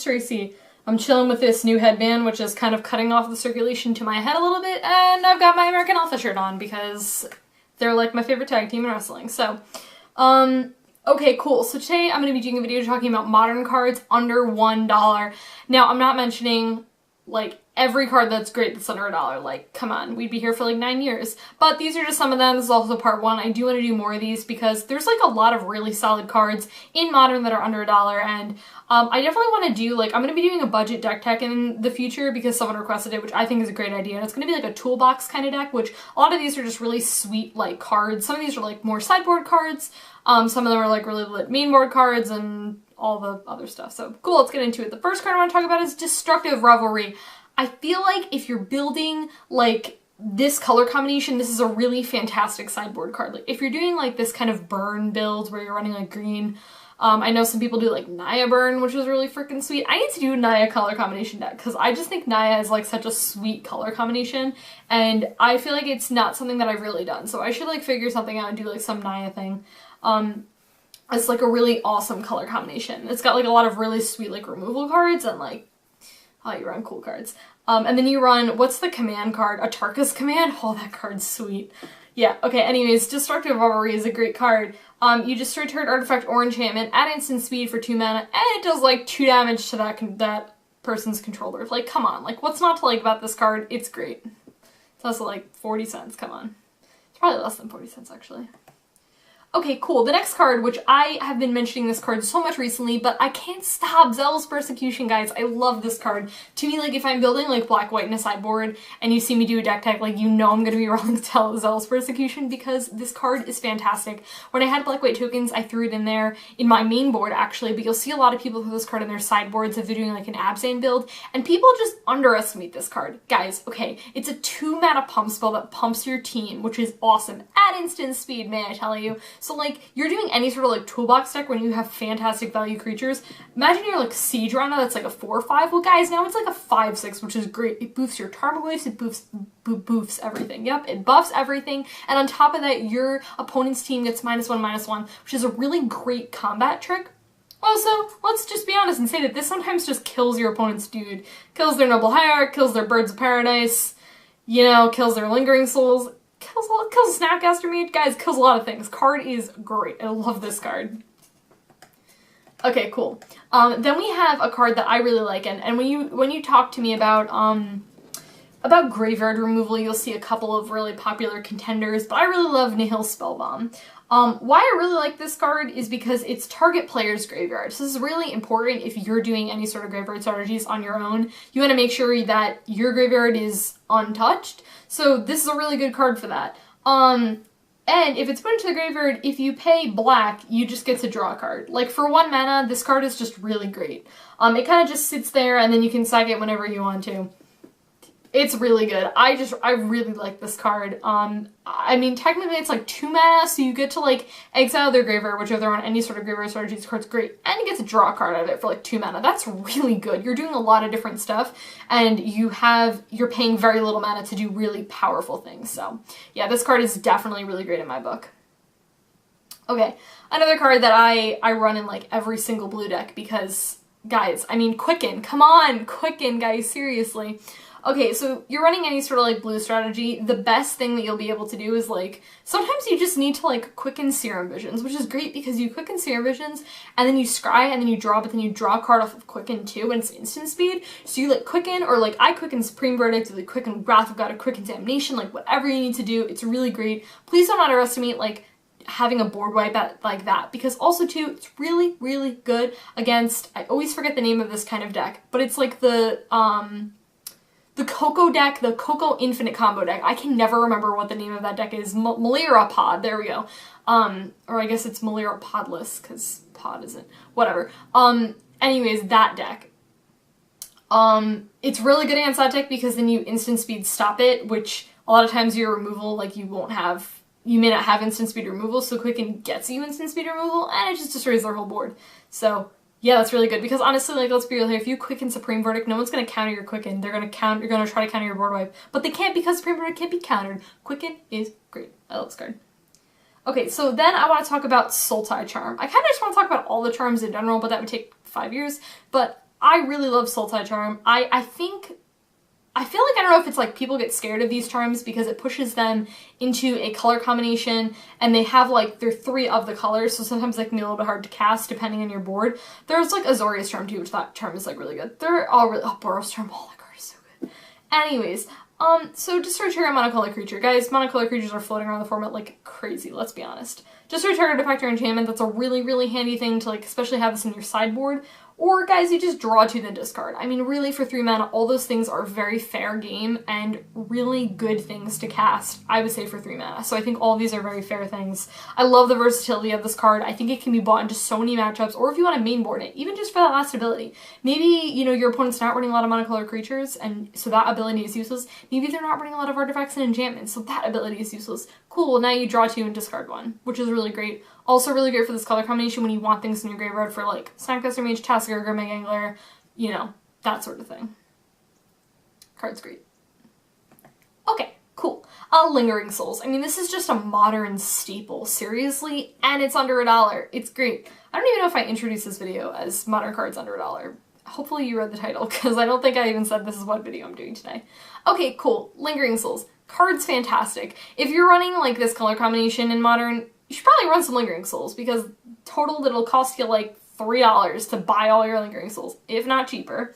it's Tracy. I'm chilling with this new headband, which is kind of cutting off the circulation to my head a little bit, and I've got my American Alpha shirt on because they're like my favorite tag team in wrestling. So, okay, cool. So today I'm going to be doing a video talking about modern cards under $1. Now, I'm not mentioning, like, every card that's great that's under $1. Like, come on, we'd be here for like 9 years. But these are just some of them. This is also part 1. I do want to do more of these because there's like a lot of really solid cards in Modern that are under $1, and I definitely want to do, like, I'm going to be doing a budget deck tech in the future because someone requested it, which I think is a great idea. And it's going to be like a toolbox kind of deck, which a lot of these are just really sweet, like, cards. Some of these are like more sideboard cards. Some of them are like really lit mainboard cards and all the other stuff. So cool, let's get into it. The first card I want to talk about is Destructive Revelry. I feel like if you're building like this color combination, this is a really fantastic sideboard card. Like if you're doing like this kind of burn build where you're running like green, I know some people do like Naya burn, which is really freaking sweet. I need to do a Naya color combination deck because I just think Naya is like such a sweet color combination, and I feel like it's not something that I've really done. So I should like figure something out and do like some Naya thing. It's like a really awesome color combination. It's got like a lot of really sweet like removal cards and like, oh, you run cool cards. And then you run, what's the command card? Atarka's Command? Oh, that card's sweet. Yeah, okay, anyways, Destructive Revelry is a great card. You destroy target artifact or enchantment, add instant speed for 2 mana, and it does like 2 damage to that person's controller. Like, come on, like, what's not to like about this card? It's great. It's also like 40 cents, come on. It's probably less than 40 cents, actually. Okay, cool. The next card, which I have been mentioning this card so much recently, but I can't stop. Zealous Persecution, guys. I love this card. To me, like, if I'm building, like, black-white in a sideboard, and you see me do a deck tech, like, you know I'm gonna be rolling Zealous Persecution, because this card is fantastic. When I had black-white tokens, I threw it in there in my main board, actually, but you'll see a lot of people throw this card in their sideboards if they're doing, like, an Abzan build, and people just underestimate this card. Guys, okay, it's a 2-mana pump spell that pumps your team, which is awesome. At instant speed, may I tell you. So, like, you're doing any sort of, like, toolbox deck when you have fantastic value creatures. Imagine you're, like, Siege Runner that's, like, a 4/5. Well, guys, now it's, like, a 5/6, which is great. It boofs your Tarmogoyfs, it boofs everything. Yep, it buffs everything. And on top of that, your opponent's team gets -1/-1, which is a really great combat trick. Also, let's just be honest and say that this sometimes just kills your opponent's dude. Kills their Noble Hierarch, kills their Birds of Paradise, you know, kills their Lingering Souls. Kills Snapcaster Mage, guys, kills a lot of things. Card is great. I love this card. Okay, cool. Then we have a card that I really like, and when you talk to me about graveyard removal, you'll see a couple of really popular contenders, but I really love Nihil Spellbomb. Why I really like this card is because it's target player's graveyard. So this is really important if you're doing any sort of graveyard strategies on your own. You want to make sure that your graveyard is untouched. So this is a really good card for that. And if it's put into the graveyard, if you pay black, you just get to draw a card. Like for 1 mana, this card is just really great. It kind of just sits there and then you can sack it whenever you want to. It's really good. I really like this card. I mean, technically it's like 2 mana, so you get to like exile their graveyard, which if they're on any sort of graveyard strategy, this card's great. And you get to draw a card out of it for like 2 mana. That's really good. You're doing a lot of different stuff, and you're paying very little mana to do really powerful things. So yeah, this card is definitely really great in my book. Okay, another card that I run in like every single blue deck because, guys, I mean, Quicken. Come on, Quicken, guys, seriously. Okay, so you're running any sort of like blue strategy, the best thing that you'll be able to do is like, sometimes you just need to like Quicken Serum Visions, which is great because you Quicken Serum Visions and then you scry and then you draw, but then you draw a card off of Quicken too and it's instant speed. So you like Quicken, or like I Quicken Supreme Verdict, or like Quicken Wrath of God, or Quicken Damnation, like whatever you need to do, it's really great. Please don't underestimate like having a board wipe like that, because also too, it's really, really good against, I always forget the name of this kind of deck, but it's like the Coco deck, the Coco Infinite Combo deck. I can never remember what the name of that deck is. Malira Pod, there we go. Or I guess it's Malira Podless, because Pod isn't, whatever. Anyways, that deck. It's really good against that deck because then you instant speed stop it, which a lot of times your removal, like you may not have instant speed removal, so Quicken gets you instant speed removal, and it just destroys their whole board. So yeah, that's really good, because honestly, like, let's be real here, if you Quicken Supreme Verdict, no one's gonna counter your Quicken. You're gonna try to counter your board wipe. But they can't, because Supreme Verdict can't be countered. Quicken is great. I love this card. Okay, so then I want to talk about Sultai Charm. I kind of just want to talk about all the charms in general, but that would take 5 years. But I really love Sultai Charm. I feel like, I don't know if it's like people get scared of these charms because it pushes them into a color combination and they have like, they're 3 of the colors, so sometimes they can be a little bit hard to cast depending on your board. There's like Azorius Charm too, which that charm is like really good. They're all really, oh, Boros Charm, oh, that card is so good. Anyways, so Destroy Target Monocolor Creature. Guys, monocolor creatures are floating around the format like crazy, let's be honest. Destroy Target Effect or Enchantment, that's a really, really handy thing to like, especially have this in your sideboard. Or guys, you just draw 2 then discard. I mean, really for 3 mana, all those things are very fair game and really good things to cast, I would say, for 3 mana. So I think all of these are very fair things. I love the versatility of this card. I think it can be bought into so many matchups, or if you want to mainboard it, even just for that last ability. Maybe, you know, your opponent's not running a lot of monocolor creatures, and so that ability is useless. Maybe they're not running a lot of artifacts and enchantments, so that ability is useless. Cool, well now you draw 2 and discard 1, which is really great. Also really great for this color combination when you want things in your graveyard for like Snapcaster Mage, Tasker, Grimag Angler, you know, that sort of thing. Card's great. Okay, cool. Lingering Souls. I mean, this is just a modern staple, seriously, and it's under $1. It's great. I don't even know if I introduced this video as modern cards under $1. Hopefully you read the title, because I don't think I even said this is what video I'm doing today. Okay, cool. Lingering Souls. Card's fantastic. If you're running like this color combination in Modern, you should probably run some Lingering Souls, because total it'll cost you like $3 to buy all your Lingering Souls, if not cheaper.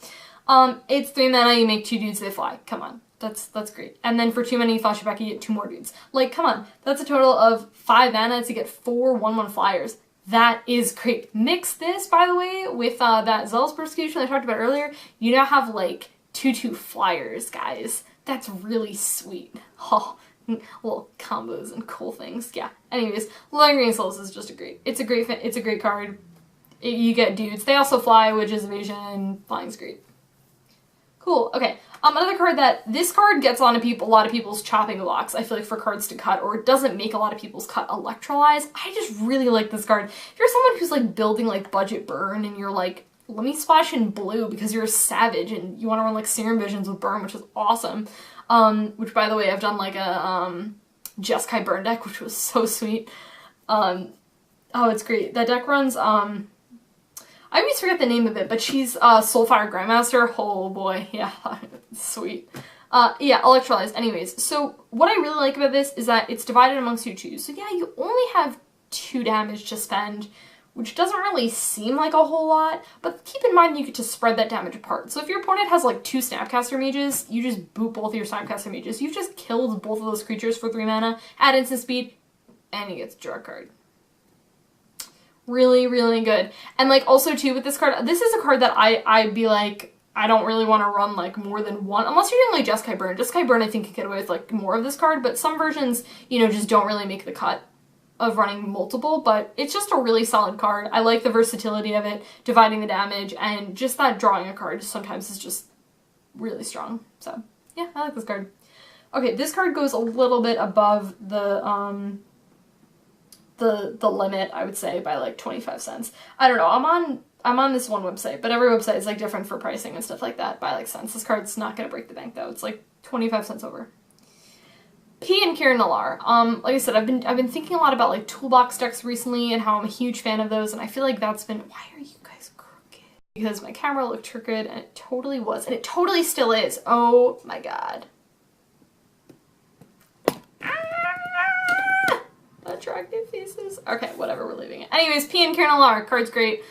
It's 3 mana, you make 2 dudes, they fly. Come on. That's great. And then for 2 mana, you flash it back, you get 2 more dudes. Like, come on. That's a total of 5 mana to get 4 1/1 flyers. That is great. Mix this, by the way, with that Zealous Persecution I talked about earlier. You now have like 2/2 flyers, guys. That's really sweet. Oh, little combos and cool things. Yeah. Anyways, Lingering Souls is just it's a great card. You get dudes. They also fly, which is evasion. Flying's great. Cool. Okay. Another card that this card gets a lot of people's chopping blocks, I feel like, for cards to cut, or it doesn't make a lot of people's cut, Electrolyze. I just really like this card. If you're someone who's like building like budget burn and you're like, let me splash in blue because you're a savage and you want to run like Serum Visions with burn, which is awesome. Which, by the way, I've done like a Jeskai burn deck, which was so sweet. Oh, it's great. That deck runs I always forget the name of it, but she's Soulfire Grandmaster. Oh boy, yeah, sweet. Yeah, Electrolyze. Anyways, so what I really like about this is that it's divided amongst you choose. So yeah, you only have 2 damage to spend, which doesn't really seem like a whole lot, but keep in mind you get to spread that damage apart. So if your opponent has like 2 Snapcaster Mages, you just boot both of your Snapcaster Mages. You've just killed both of those creatures for 3 mana, add instant speed, and you get to draw a card. Really, really good. And like also too with this card, this is a card that I'd be like, I don't really want to run like more than 1, unless you're doing like Jeskai Burn. Jeskai Burn I think can get away with like more of this card, but some versions, you know, just don't really make the cut of running multiple, but it's just a really solid card. I like the versatility of it, dividing the damage, and just that drawing a card sometimes is just really strong. So yeah, I like this card. Okay, this card goes a little bit above the limit, I would say, by like 25 cents. I don't know, I'm on this one website, but every website is like different for pricing and stuff like that by like cents. This card's not gonna break the bank though. It's like 25 cents over. Pia and Kiran Nalaar. Like I said, I've been thinking a lot about like toolbox decks recently and how I'm a huge fan of those, and I feel like that's been, why are you guys crooked? Because my camera looked crooked, and it totally was, and it totally still is. Oh my god. Attractive faces. Okay, whatever, we're leaving it. Anyways, Pia and Kiran Nalaar, card's great.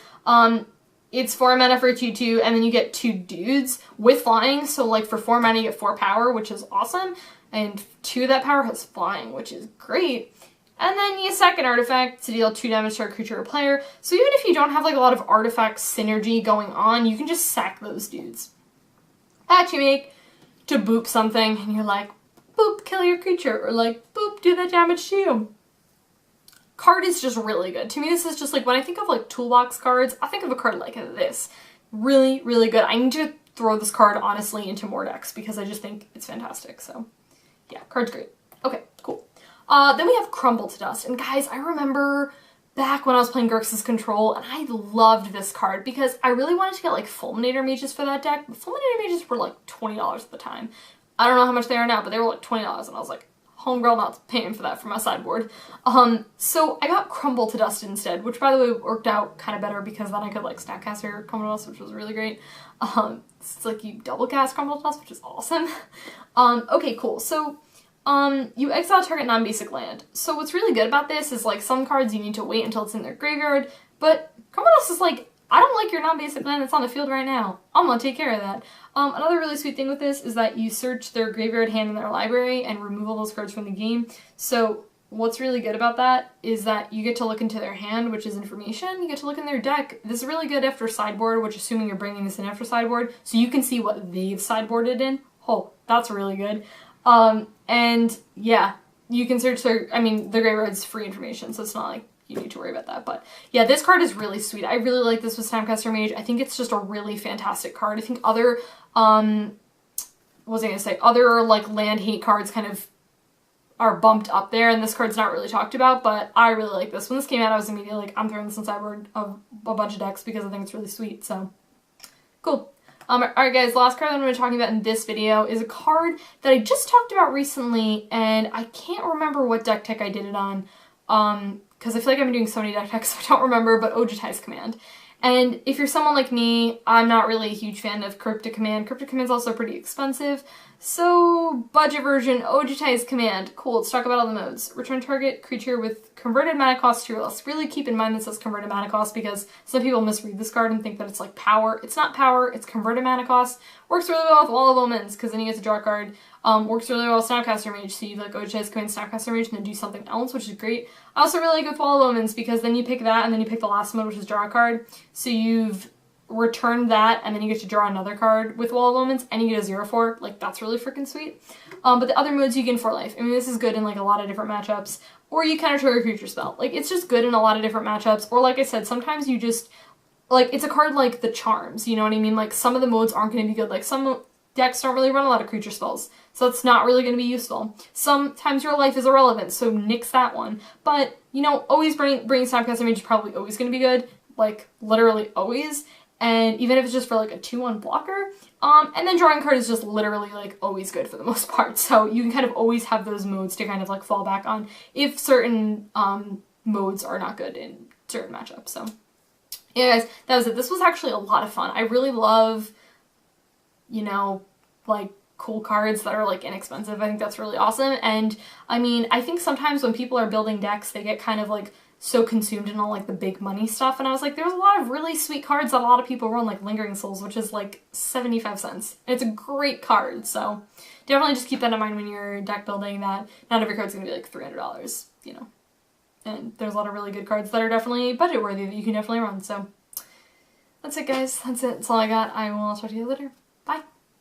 It's 4 mana for 2/2, and then you get 2 dudes with flying, so like for 4 mana you get 4 power, which is awesome, and 2 of that power has flying, which is great. And then you sack an artifact to deal 2 damage to a creature or player, so even if you don't have like a lot of artifact synergy going on, you can just sack those dudes. That you make to boop something, and you're like, boop, kill your creature, or like, boop, do that damage to you. Card is just really good. To me, this is just like, when I think of like toolbox cards, I think of a card like this. Really, really good. I need to throw this card, honestly, into more decks because I just think it's fantastic. So yeah, card's great. Okay, cool. Then we have Crumble to Dust. And guys, I remember back when I was playing Grixis Control, and I loved this card because I really wanted to get like Fulminator Mages for that deck. But Fulminator Mages were like $20 at the time. I don't know how much they are now, but they were like $20, and I was like, homegirl not paying for that for my sideboard. So I got Crumble to Dust instead, which by the way worked out kind of better because then I could like Snapcaster Crumble to Dust, which was really great. It's like you double cast Crumble to Dust, which is awesome. Okay, cool. So you exile target non-basic land. So what's really good about this is like some cards you need to wait until it's in their graveyard, but Crumble to Dust is like, I don't like your non-basic land that's on the field right now. I'm gonna take care of that. Another really sweet thing with this is that you search their graveyard, hand, and their library and remove all those cards from the game. So what's really good about that is that you get to look into their hand, which is information. You get to look in their deck. This is really good after sideboard, which assuming you're bringing this in after sideboard, so you can see what they've sideboarded in. Oh, that's really good. And yeah, you can search their, I mean, the graveyard's free information, so it's not like you need to worry about that. But yeah, this card is really sweet. I really like this with Snapcaster Mage. I think it's just a really fantastic card. I think other, what was I gonna say? Other like land hate cards kind of are bumped up there, and this card's not really talked about, but I really like this. When this came out, I was immediately like, I'm throwing this in sideboard of a bunch of decks because I think it's really sweet, so cool. Alright guys, last card that I'm going to be talking about in this video is a card that I just talked about recently, and I can't remember what deck tech I did it on, because I feel like I've been doing so many deck techs, so I don't remember, but Ojutai's Command. And if you're someone like me, I'm not really a huge fan of Cryptic Command. Cryptic Command's also pretty expensive, so budget version, Ojutai's Command. Cool, let's talk about all the modes. Return target creature with converted mana cost to your list. Really keep in mind this says converted mana cost because some people misread this card and think that it's like power. It's not power, it's converted mana cost. Works really well with Wall of Omens because then you get to draw a card. Works really well with Snapcaster Mage, so you like Ojutai's Command, Snapcaster Mage, and then do something else, which is great. I also really like with Wall of Omens because then you pick that and then you pick the last mode, which is draw a card. So you've returned that and then you get to draw another card with Wall of Omens and you get a 0/4. Like, that's really freaking sweet. But the other modes you gain 4 life. I mean, this is good in like a lot of different matchups. Or you counter trigger a creature spell. Like, it's just good in a lot of different matchups. Or like I said, sometimes you just, like, it's a card like the Charms, you know what I mean? Like, some of the modes aren't going to be good. Like, some decks don't really run a lot of creature spells, so it's not really going to be useful. Sometimes your life is irrelevant, so nix that one. But, you know, always bringing Snapcaster Mage is probably always going to be good. Like, literally always. And even if it's just for like a 2/1 blocker. And then drawing card is just literally like always good for the most part. So you can kind of always have those modes to kind of like fall back on if certain modes are not good in certain matchups. So yeah guys, that was it. This was actually a lot of fun. I really love, you know, like cool cards that are like inexpensive. I think that's really awesome. And I mean, I think sometimes when people are building decks, they get kind of like so consumed in all like the big money stuff, and I was like, there's a lot of really sweet cards that a lot of people run, like Lingering Souls, which is like 75 cents. And it's a great card, so definitely just keep that in mind when you're deck building, that not every card's gonna be like $300, you know. And there's a lot of really good cards that are definitely budget worthy that you can definitely run. So that's it guys, that's it, that's all I got. I will talk to you later. Bye.